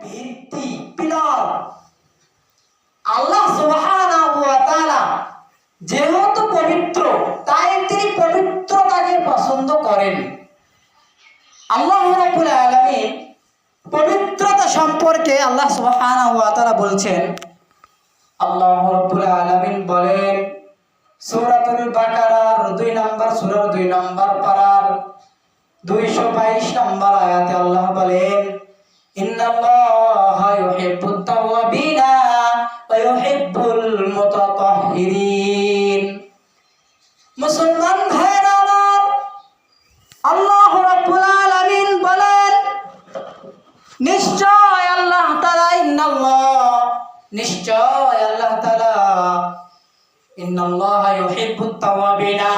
ভিত্তি, পিলার। আল্লাহ সুবহানাহু ওয়া তাআলা যেহেতু পবিত্র, তাই তিনি পবিত্রতাকে পছন্দ করেন। আল্লাহ রাব্বুল আলামিন পবিত্রতা সম্পর্কে আল্লাহ সুবহানাহু ওয়া তাআলা বলছেন, আল্লাহ রাব্বুল আলামিন বলেন সূরাতুল বাকারার 2 নম্বর সূরার 2 নম্বর পারার 222 নম্বর আয়াতে আল্লাহ বলেন, ইন্নাল্লাহা ইউহিব্বুত তাওয়াবিনা ওয়া ইউহিব্বুল মুতাতাহহিরিন। মুসলমান ভাইরা আমার, আল্লাহ রাব্বুল আলামিন বলেন নিশ্চয় আল্লাহ তাআলা নিশ্চয় আল্লাহ তাআলা ইন্নাল্লাহা ইউহিব্বুত তাওয়াবিনা,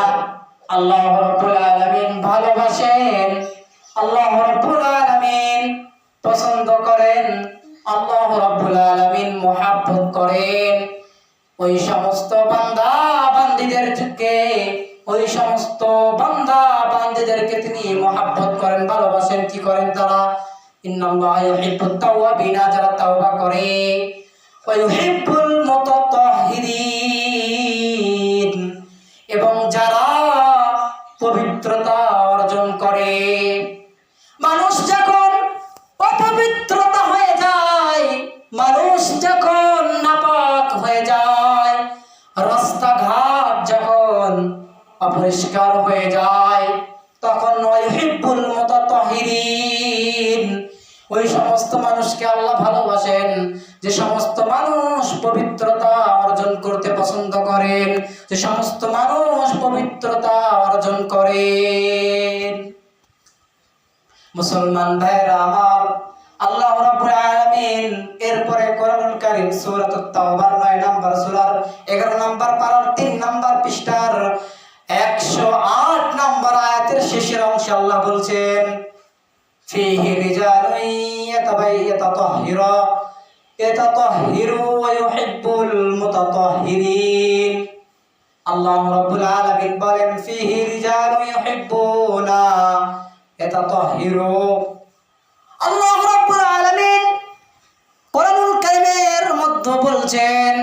আল্লাহ রাব্বুল আলামিন ভালোবাসেন, আল্লাহ রাব্বুল আলামিন পছন্দ করেন, আল্লাহ রাব্বুল আলামিন মুহাব্বত করেন ওই সমস্ত বান্দা বান্দীদেরকে তিনি মুহাব্বত করেন, ভালোবাসেন। কি করেন তারা? ইন্নাল্লাহা ইউহিব্বুত তাওয়াবিনা, যারা তাওবা করে, ওয়া ইউহিব্বুল মুতাতাহহিরিন, এবং যারা পবিত্রতা অর্জন করে। মানুষ যখন অপবিত্রতা হয়ে যায়, মানুষ যখন নাপাক হয়ে যায়, রাস্তাঘাট যখন অপরিষ্কার হয়ে যায়, তখন ইউহিব্বুল মুতাতাহহিরিন, ওই সমস্ত মানুষকে আল্লাহ ভালোবাসেন, যে সমস্ত মানুষ পবিত্রতা অর্জন করতে পছন্দ করেন, যে সমস্ত মানুষ পবিত্রতা অর্জন করেন। মুসলমান ভাইরা আমার, আল্লাহ রাব্বুল আলামিন এরপরে কোরআনুল কারীম সূরাতুত তাওবার 9 নম্বর সূরার 11 নম্বর পারার 3 নম্বর পৃষ্ঠার 108 নম্বর আয়াতের শেষের অংশে আল্লাহ বলছেন, ফীহি রিজালুন ইয়াতাতাহহিরু ওয়া ইউহিব্বুল মুতাতাহহিরিন। আল্লাহ রাব্বুল আলামিন বলেন ফীহি রিজালুন ইউহিব্বুনা ইয়াতাতাহহিরু। আল্লাহ রাব্বুল আলামিন কোরআনুল কারীমের মধ্যে বলছেন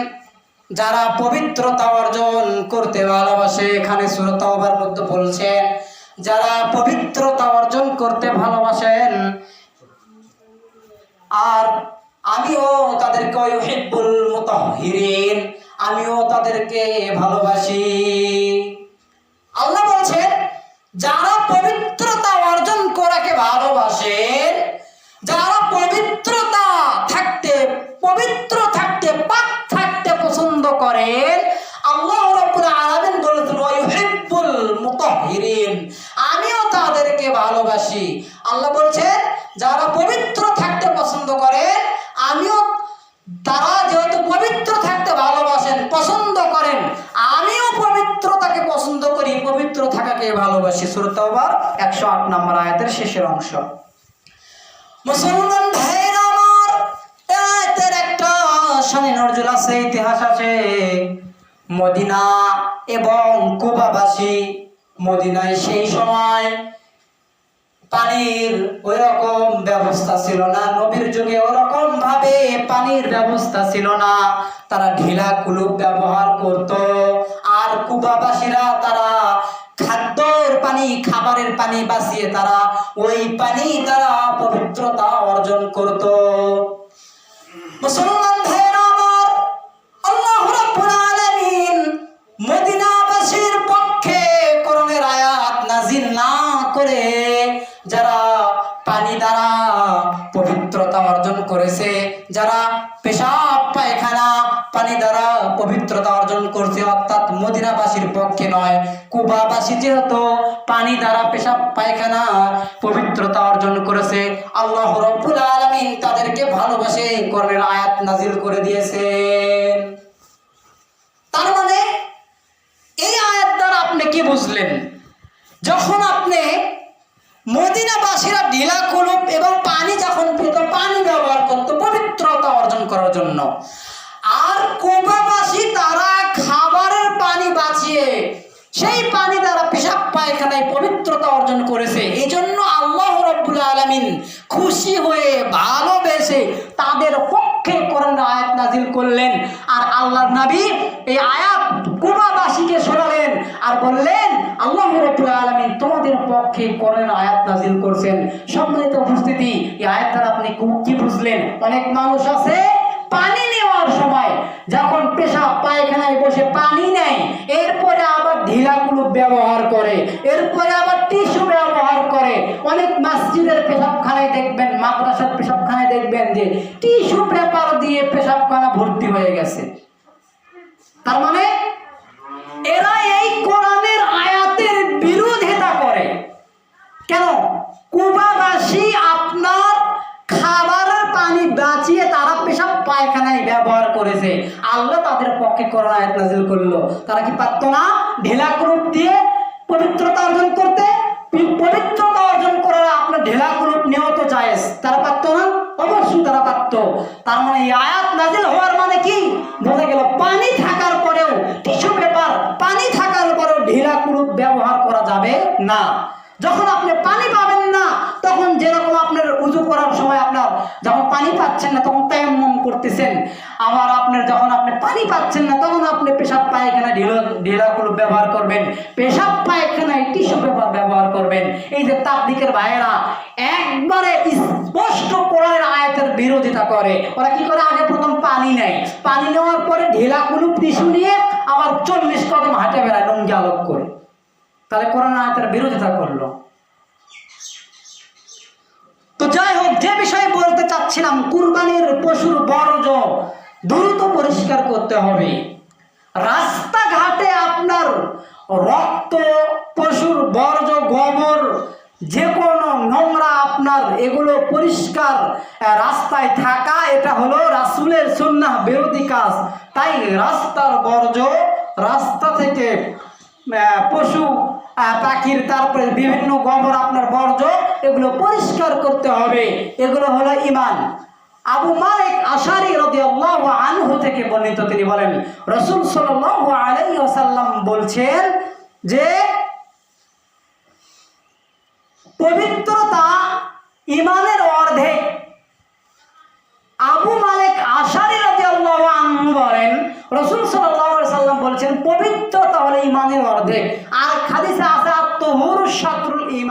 যারা পবিত্রতা অর্জন করতে ভালোবাসে। এখানে সূরা তাওবার মধ্যে বলছেন যারা পবিত্রতা অর্জন করতে ভালোবাসেন, আর আমিও তাদেরকে ইউহিব্বুল মুতাহহিরিন, আমিও তাদেরকে ভালোবাসি। আল্লাহ বলছেন যারা পবিত্রতা অর্জন করাকে ভালোবাসেন, যারা পবিত্র থাকতে পাক থাকতে পছন্দ করেন, আল্লাহ রাব্বুল আলামিন বলেছেন ইউহিব্বুল মুতাহহিরিন, আমিও তাদেরকে ভালোবাসি। আল্লাহ বলছেন যারা পবিত্র থাকতে পছন্দ করেন, আমিও, তারা যেহেতু পবিত্র থাকতে ভালোবাসেন, পছন্দ করেন, আমিও পবিত্রতাকে পছন্দ করি, পবিত্র থাকাকে ভালোবাসি। সূরা তাওবার 108 নম্বর আয়াতের শেষের অংশ। মুসলমান ভাইরা আমার, এর একটা শানে নজরুল আছে, ইতিহাস আছে। মদিনা এবং কুবাবাসী, মদিনায় সেই সময় পানির ওই রকম ব্যবস্থা ছিল না, নবীর যুগে ওরকম ভাবে পানির ব্যবস্থা ছিল না, তারা ঢিলা কুলুপ ব্যবহার করত। আর কুবাবাসীরা তারা খাদ্যের পানি, খাবারের পানি বাঁচিয়ে তারা ওই পানি দ্বারা পবিত্রতা অর্জন করত। মুসলমান ভাইরা আমার, আল্লাহ রাব্বুল আলামিন মদিনাবাসীর পক্ষে কোরআনের আয়াত নাযিল না করে যারা পানি দ্বারা পবিত্রতা অর্জন করেছে, যারা পেশাব পায়খানা পানি দ্বারা পবিত্রতা অর্জন করছে, অর্থাৎ মদিনাবাসীর পক্ষে নয়, কুবাবাসী যেহেতু পানি দ্বারা পেশাব পায়খানা পবিত্রতা অর্জন করেছে, আল্লাহ রাব্বুল আলামিন তাদেরকে ভালোবাসে কোরআনের আয়াত নাযিল করে দিয়েছেন। তার মানে এই আয়াত দ্বারা আপনি কি বুঝলেন? যখন আপনি মদিনাবাসীরা ঢিলা কুলুপ এবং পানি যখন পেত, পানি ব্যবহার করত পবিত্রতা অর্জন করার জন্য, আর কুবাবাসী তারা খাবারের পানি বাঁচিয়ে সেই পানি দ্বারা পেশাব পায়খানায় পবিত্রতা অর্জন করেছে। এই জন্য আল্লাহ রাব্বুল আলামিন খুশি হয়ে ভালোবেসে নাজিল করলেন। আর আল্লাহর নবী এই আয়াত কুবাবাসীকে শোনালেন আর বললেন আল্লাহ রাব্বুল আলামিন তোমাদের পক্ষে কোরআনের আয়াত নাজিল করছেন। সম্মানিত উপস্থিতি, এই আয়াত দ্বারা আপনি কি বুঝলেন? অনেক মানুষ আছে পানি নেওয়ার সময় যখন পেশাব পায়খানায় বসে পানি নেয়, এরপরে আবার ঢিলা কুলুপ ব্যবহার করে, এরপরে আবার টিস্যু ব্যবহার করে। অনেক মসজিদের পেশাবখানায় দেখবেন, মাদ্রাসার পেশাবখানায় দেখবেন যে টিস্যু পেপার দিয়ে পেশাবখানা ভর্তি হয়ে গেছে। তার মানে এরা এই কোরআনের আয়াতের বিরোধিতা করে। কেন? কুবাবাসী আপনার খাবারের পানি বাঁচিয়ে তারা পেশাব পায়খানায় ব্যবহার করেছে, আল্লাহ তাদের পক্ষে কোরআন আয়াত নাযিল করলো। তারা কি পারতো না ঢেলা কুলুপ দিয়ে পবিত্রতা অর্জন করতে? পবিত্রতা অর্জন করার আপনার ঢেলা কুলুপ নেওয়া তো জায়েজ, তারা পারতো না? অবশ্যই তারা পারতো। তার মানে এই আয়াত নাযিল হওয়ার মানে কি বোঝা গেল? পানি থাকার পরেও, টিস্যু পেপার পানি থাকার পরেও ঢেলা কুলুপ ব্যবহার করা যাবে না। যখন আপনি পানি পাবেন না, তখন যেরকম আপনার উযু করার সময় আপনার যখন পানি পাচ্ছেন না তখন তায়াম্মুম করতেছেন, আবার আপনার যখন আপনি পানি পাচ্ছেন না তখন আপনি পেশাব পায়খানা ঢিলা কুলুপ ব্যবহার করবেন, পেশাব পায়খানায় টিস্যু পেপার ব্যবহার করবেন। এই যে তাবলীগের ভাইয়েরা একবারে স্পষ্ট কোরআনের আয়াতের বিরোধিতা করে। ওরা কি করে? আগে প্রথম পানি নেয়, পানি নেওয়ার পরে ঢিলা কুলুপ টিস্যু নিয়ে আবার 40 কদম হাঁটে বেড়ায় লুঙ্গি আলোক করে। তাহলে কোরআন আয়াতের বিরোধিতা করলো। তো যাই হোক, যে বিষয়ে বলতে চাচ্ছিলাম, কুরবানির পশুর বর্জ্য দ্রুত পরিষ্কার করতে হবে। রাস্তাঘাটে আপনার রক্ত, পশুর বর্জ্য, গোবর, যে কোনো নোংরা আপনার এগুলো পরিষ্কার রাস্তায় থাকা, এটা হলো রাসূলের সুন্নাহ বিরোধী কাজ। তাই রাস্তার বর্জ্য, রাস্তা থেকে পশু পাখির, তারপরে বিভিন্ন গোবর আপনার বর্জ্য, এগুলো পরিষ্কার করতে হবে। এগুলো হলো ঈমান। আবু মালিক আশআরী রাদিয়াল্লাহু আনহু থেকে বর্ণিত, তিনি বলেন রাসূল সাল্লাল্লাহু আলাইহি ওয়াসাল্লাম বলছেন যে পবিত্রতা ঈমানের অর্ধেক। আবু মালিক আশআরী রাদিয়াল্লাহু আনহু বলেন রাসূল সাল্লাল্লাহু আলাইহি ওয়াসাল্লাম বলছেন পবিত্রতা হলো ঈমানের অর্ধেক। আর হাদিসে আছে আত-তুহুরু শাতরুল ঈমান।